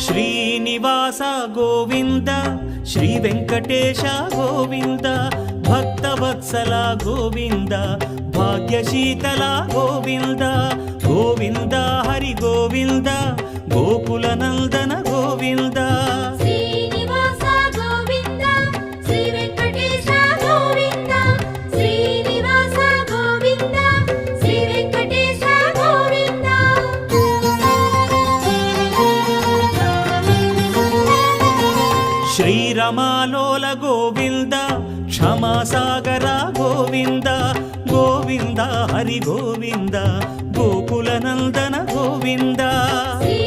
Srinivasa Govinda Shri Venkatesha Govinda Bhaktavatsala Govinda భాగ్యశీతల Govinda Govinda Hari Govinda Gokula Nandana Govinda Srinivasa Govinda Shri Venkatesha Govinda Srinivasa Govinda Shri Venkatesha Govinda శ్రీరమాలోల Govinda క్షమాసాగర Govinda Govinda Hari Govinda Gokula Nandana Govinda Shri